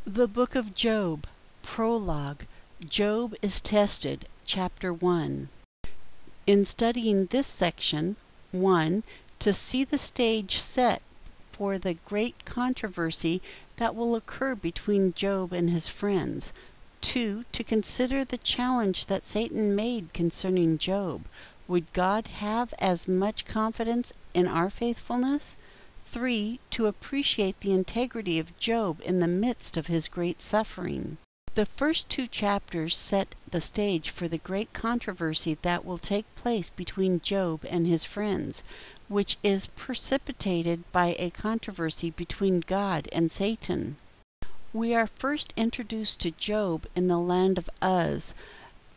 The Book of Job, Prologue, Job is Tested, Chapter 1. In studying this section, 1. To see the stage set for the great controversy that will occur between Job and his friends. 2. To consider the challenge that Satan made concerning Job. Would God have as much confidence in our faithfulness? 3. To appreciate the integrity of Job in the midst of his great suffering. The first two chapters set the stage for the great controversy that will take place between Job and his friends, which is precipitated by a controversy between God and Satan. We are first introduced to Job in the land of Uz,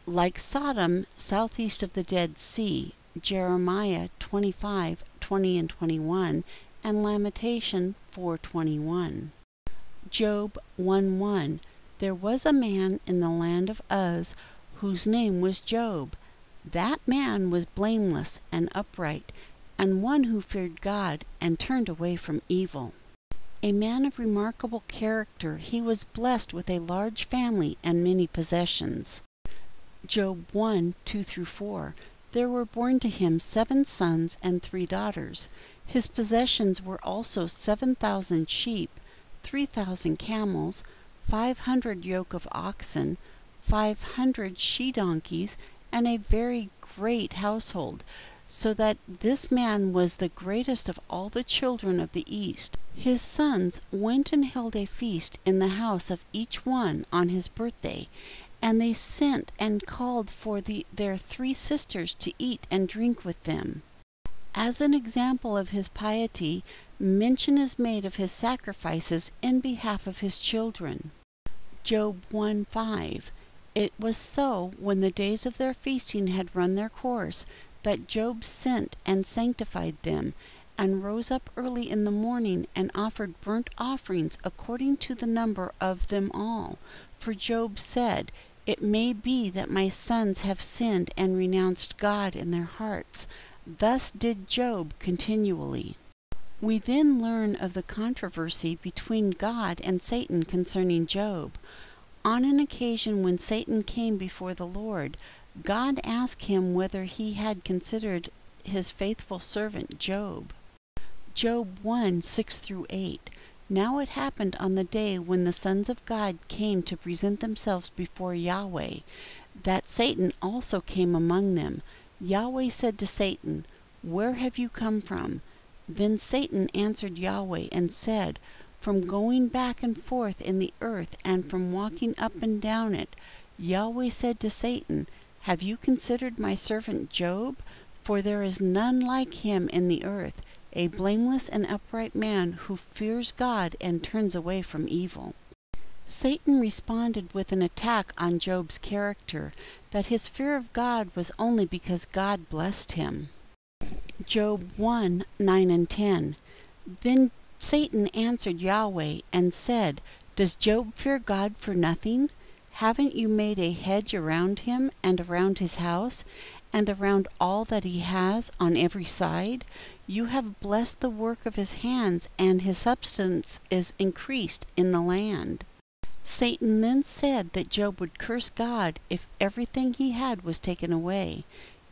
like Sodom, southeast of the Dead Sea, Jeremiah 25:20 and 21, and Lamentation 4:21. Job 1:1. There was a man in the land of Uz whose name was Job. That man was blameless and upright, and one who feared God and turned away from evil. A man of remarkable character, he was blessed with a large family and many possessions. Job 1:2-4. There were born to him 7 sons and 3 daughters. His possessions were also 7,000 sheep, 3,000 camels, 500 yoke of oxen, 500 she-donkeys, and a very great household, so that this man was the greatest of all the children of the East. His sons went and held a feast in the house of each one on his birthday, and they sent and called for their 3 sisters to eat and drink with them. As an example of his piety, mention is made of his sacrifices in behalf of his children. Job 1:5. It was so, when the days of their feasting had run their course, that Job sent and sanctified them, and rose up early in the morning, and offered burnt offerings according to the number of them all. For Job said, It may be that my sons have sinned and renounced God in their hearts. Thus did Job continually. We then learn of the controversy between God and Satan concerning Job. On an occasion when Satan came before the Lord, God asked him whether he had considered his faithful servant Job. Job 1:6-8. Now it happened on the day when the sons of God came to present themselves before Yahweh, that Satan also came among them. Yahweh said to Satan, Where have you come from? Then Satan answered Yahweh and said, From going back and forth in the earth and from walking up and down it. Yahweh said to Satan, Have you considered my servant Job? For there is none like him in the earth, a blameless and upright man who fears God and turns away from evil. Satan responded with an attack on Job's character, that his fear of God was only because God blessed him. Job 1:9 and 10. Then Satan answered Yahweh and said, Does Job fear God for nothing? Haven't you made a hedge around him and around his house and around all that he has on every side? You have blessed the work of his hands, and his substance is increased in the land. Satan then said that Job would curse God if everything he had was taken away.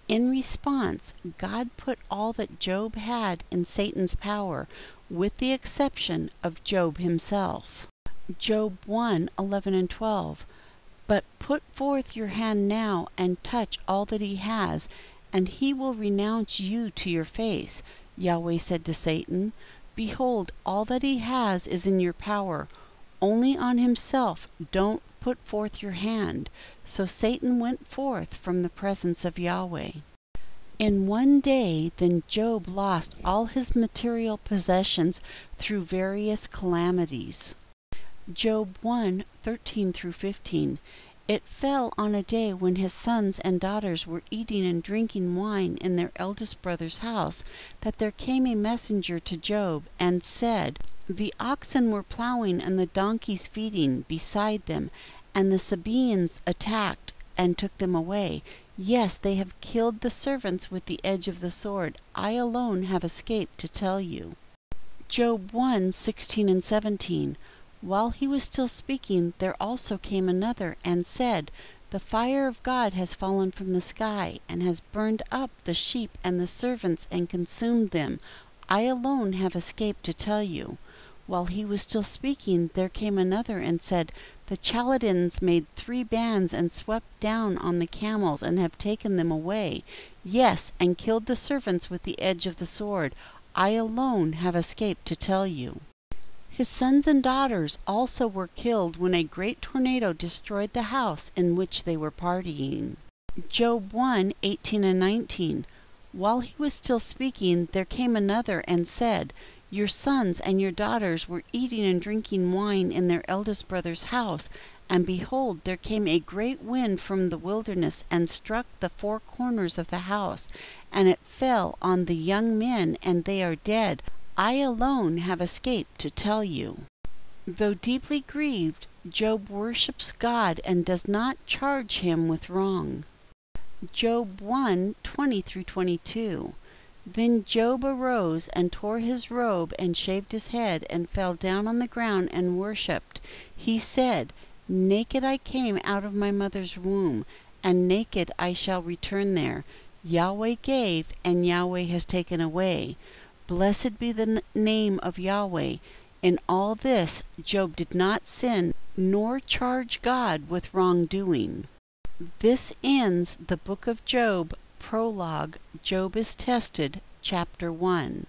In response, God put all that Job had in Satan's power, with the exception of Job himself. Job 1:11 and 12. But put forth your hand now and touch all that he has, and he will renounce you to your face. Yahweh said to Satan, Behold, all that he has is in your power. Only on himself don't put forth your hand. So Satan went forth from the presence of Yahweh. In one day, then Job lost all his material possessions through various calamities. Job 1:13-15. It fell on a day when his sons and daughters were eating and drinking wine in their eldest brother's house, that there came a messenger to Job, and said, The oxen were plowing and the donkeys feeding beside them, and the Sabaeans attacked and took them away. Yes, they have killed the servants with the edge of the sword. I alone have escaped to tell you. Job 1:16 and 17. While he was still speaking, there also came another, and said, The fire of God has fallen from the sky, and has burned up the sheep and the servants, and consumed them. I alone have escaped to tell you. While he was still speaking, there came another, and said, The Chaldeans made 3 bands, and swept down on the camels, and have taken them away. Yes, and killed the servants with the edge of the sword. I alone have escaped to tell you. His sons and daughters also were killed when a great tornado destroyed the house in which they were partying. Job 1:18 and 19. While he was still speaking, there came another and said, Your sons and your daughters were eating and drinking wine in their eldest brother's house, and behold, there came a great wind from the wilderness, and struck the 4 corners of the house, and it fell on the young men, and they are dead. I alone have escaped to tell you. Though deeply grieved, Job worships God and does not charge him with wrong. Job 1:20-22. Then Job arose and tore his robe and shaved his head and fell down on the ground and worshipped. He said, Naked I came out of my mother's womb, and naked I shall return there. Yahweh gave, and Yahweh has taken away. Blessed be the name of Yahweh. In all this, Job did not sin, nor charge God with wrongdoing. This ends the book of Job, prologue, Job is tested, chapter 1.